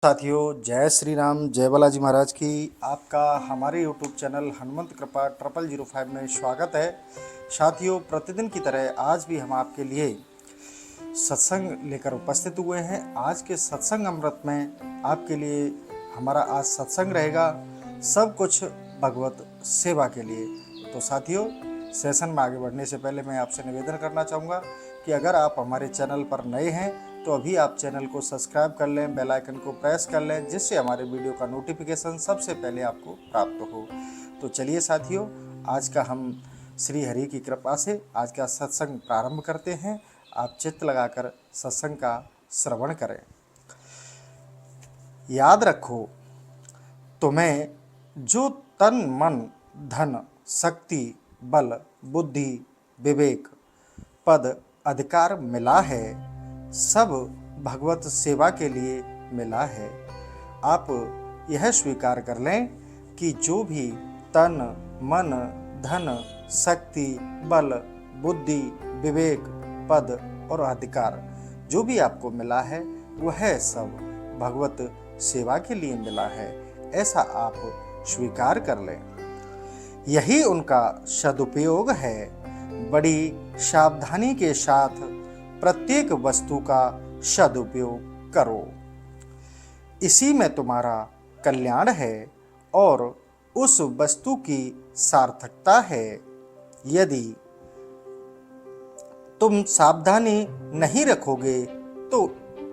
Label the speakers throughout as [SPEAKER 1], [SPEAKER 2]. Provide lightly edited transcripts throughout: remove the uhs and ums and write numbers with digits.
[SPEAKER 1] साथियों, जय श्री राम, जय बालाजी महाराज की। आपका हमारे यूट्यूब चैनल हनुमंत कृपा 0005 में स्वागत है। साथियों, प्रतिदिन की तरह आज भी हम आपके लिए सत्संग लेकर उपस्थित हुए हैं। आज के सत्संग अमृत में आपके लिए हमारा आज सत्संग रहेगा, सब कुछ भगवत सेवा के लिए। तो साथियों, सेशन में आगे बढ़ने से पहले मैं आपसे निवेदन करना चाहूँगा कि अगर आप हमारे चैनल पर नए हैं तो अभी आप चैनल को सब्सक्राइब कर लें, बेल आइकन को प्रेस कर लें, जिससे हमारे वीडियो का नोटिफिकेशन सबसे पहले आपको प्राप्त हो। तो चलिए साथियों, आज का हम श्री हरि की कृपा से आज का सत्संग प्रारंभ करते हैं। आप चित्त लगाकर सत्संग का श्रवण करें। याद रखो, तुम्हें जो तन मन धन शक्ति बल बुद्धि विवेक पद अधिकार मिला है, सब भगवत सेवा के लिए मिला है। आप यह स्वीकार कर लें कि जो भी तन मन धन शक्ति बल बुद्धि विवेक पद और अधिकार जो भी आपको मिला है, वह सब भगवत सेवा के लिए मिला है, ऐसा आप स्वीकार कर लें। यही उनका सदुपयोग है। बड़ी सावधानी के साथ प्रत्येक वस्तु का सदुपयोग करो, इसी में तुम्हारा कल्याण है और उस वस्तु की सार्थकता है। यदि तुम सावधानी नहीं रखोगे तो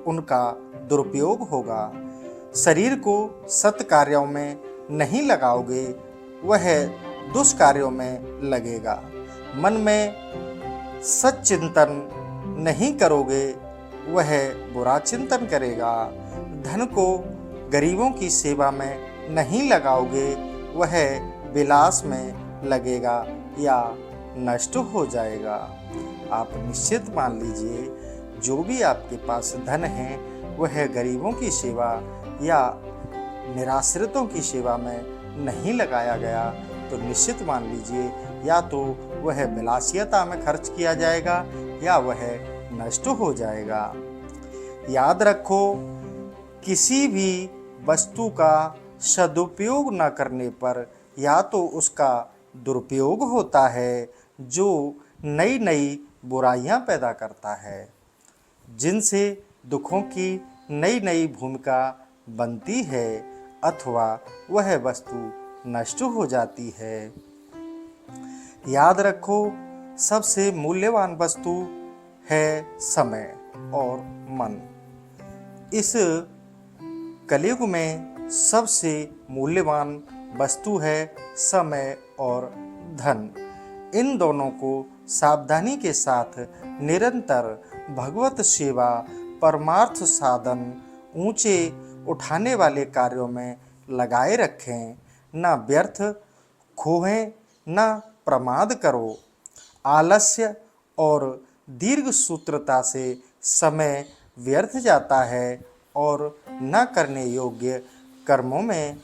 [SPEAKER 1] उनका दुरुपयोग होगा। शरीर को सत्कार्यों में नहीं लगाओगे, वह दुष्कार्यों में लगेगा। मन में सच्चिंतन नहीं करोगे, वह बुरा चिंतन करेगा। धन को गरीबों की सेवा में नहीं लगाओगे, वह विलास में लगेगा या नष्ट हो जाएगा। आप निश्चित मान लीजिए, जो भी आपके पास धन है वह गरीबों की सेवा या निराश्रितों की सेवा में नहीं लगाया गया, तो निश्चित मान लीजिए या तो वह विलासियता में खर्च किया जाएगा या वह नष्ट हो जाएगा। याद रखो, किसी भी वस्तु का सदुपयोग न करने पर या तो उसका दुरुपयोग होता है, जो नई नई बुराइयां पैदा करता है, जिनसे दुखों की नई नई भूमिका बनती है, अथवा वह वस्तु नष्ट हो जाती है। याद रखो, सबसे मूल्यवान वस्तु है समय और मन। इस कलयुग में सबसे मूल्यवान वस्तु है समय और धन। इन दोनों को सावधानी के साथ निरंतर भगवत सेवा परमार्थ साधन ऊंचे उठाने वाले कार्यों में लगाए रखें। न व्यर्थ खोहें न प्रमाद करो। आलस्य और दीर्घ सूत्रता से समय व्यर्थ जाता है और न करने योग्य कर्मों में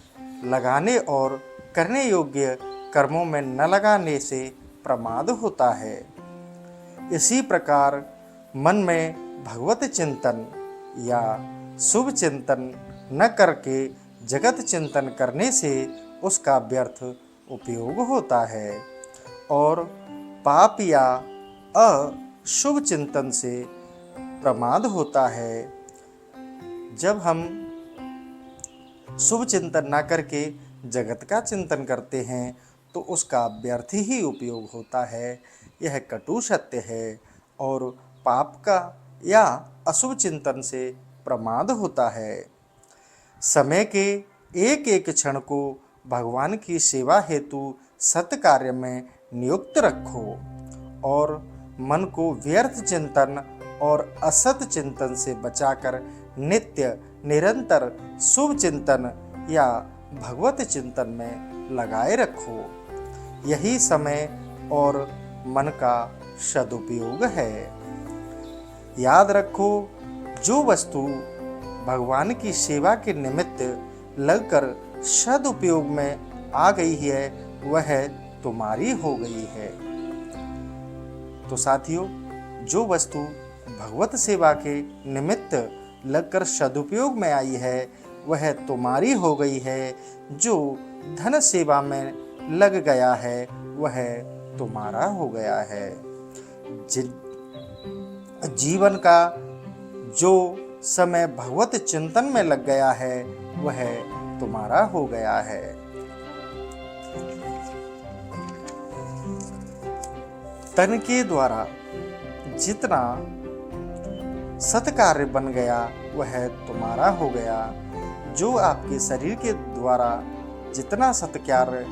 [SPEAKER 1] लगाने और करने योग्य कर्मों में न लगाने से प्रमाद होता है। इसी प्रकार मन में भगवत चिंतन या शुभ चिंतन न करके जगत चिंतन करने से उसका व्यर्थ उपयोग होता है और पाप या अशुभ चिंतन से प्रमाद होता है। जब हम शुभ चिंतन ना करके जगत का चिंतन करते हैं तो उसका व्यर्थ ही उपयोग होता है। यह कटु सत्य है और पाप का या अशुभ चिंतन से प्रमाद होता है। समय के एक एक क्षण को भगवान की सेवा हेतु सत्कार्य में नियुक्त रखो और मन को व्यर्थ चिंतन और असत चिंतन से बचाकर नित्य निरंतर शुभ चिंतन या भगवत चिंतन में लगाए रखो। यही समय और मन का सदुपयोग है। याद रखो, जो वस्तु भगवान की सेवा के निमित्त लगकर सदुपयोग में आ गई है, वह तुम्हारी हो गई है। तो साथियों, जो वस्तु भगवत सेवा के निमित्त लगकर सदुपयोग में आई है, वह तुम्हारी हो गई है। जो धन सेवा में लग गया है वह तुम्हारा हो गया है। जीवन का जो समय भगवत चिंतन में लग गया है वह तुम्हारा हो गया है। तन के द्वारा जितना सत्कार्य बन गया वह तुम्हारा हो गया। जो आपके शरीर के द्वारा जितना सत्कार्य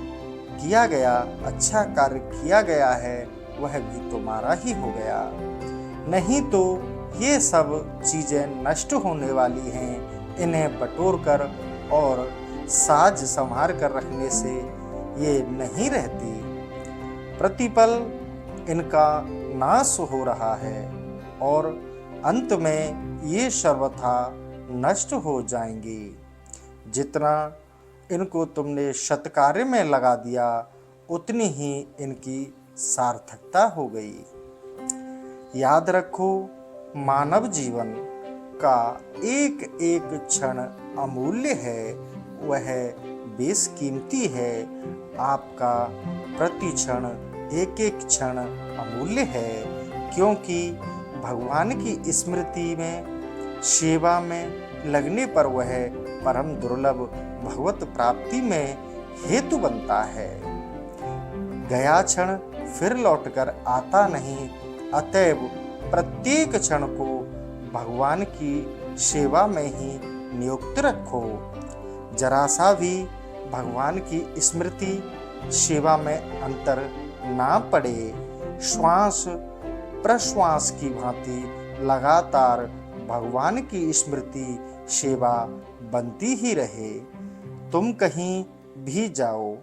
[SPEAKER 1] किया गया, अच्छा कार्य किया गया है, वह भी तुम्हारा ही हो गया। नहीं तो ये सब चीजें नष्ट होने वाली हैं। इन्हें बटोर कर और साज संभार कर रखने से ये नहीं रहती। प्रतिपल इनका नाश हो रहा है और अंत में ये सर्वथा नष्ट हो जाएंगी। जितना इनको तुमने सत्कार्य में लगा दिया उतनी ही इनकी सार्थकता हो गई। याद रखो, मानव जीवन का एक एक क्षण अमूल्य है, वह बेशकीमती है। आपका प्रति क्षण एक एक क्षण अमूल्य है, क्योंकि भगवान की स्मृति में सेवा में लगने पर वह परम दुर्लभ भगवत प्राप्ति में हेतु बनता है। गया क्षण फिर लौटकर आता नहीं, अतएव प्रत्येक क्षण को भगवान की सेवा में ही नियुक्त रखो। जरा सा भी भगवान की स्मृति सेवा में अंतर ना पड़े। श्वास प्रश्वास की भांति लगातार भगवान की स्मृति सेवा बनती ही रहे। तुम कहीं भी जाओ,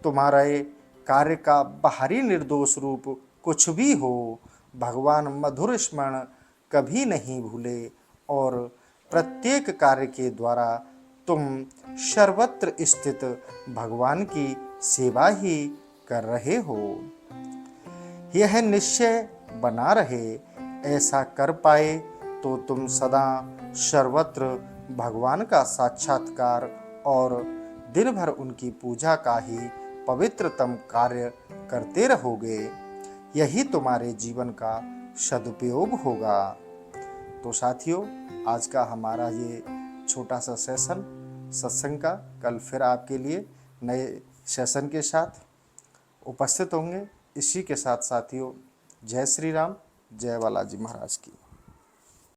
[SPEAKER 1] तुम्हारे कार्य का बाहरी निर्दोष रूप कुछ भी हो, भगवान मधुर स्मरण कभी नहीं भूले और प्रत्येक कार्य के द्वारा तुम सर्वत्र स्थित भगवान की सेवा ही कर रहे हो। यह निश्चय बना रहे, ऐसा कर पाए तो तुम सदा सर्वत्र भगवान का साक्षात्कार और दिन भर उनकी पूजा का ही पवित्रतम कार्य करते रहोगे। यही तुम्हारे जीवन का सदुपयोग होगा। तो साथियों, आज का हमारा ये छोटा सा सेशन सत्संग का कल फिर आपके लिए नए सेशन के साथ उपस्थित होंगे। इसी के साथ साथियों, जय श्री राम, जय बालाजी महाराज की।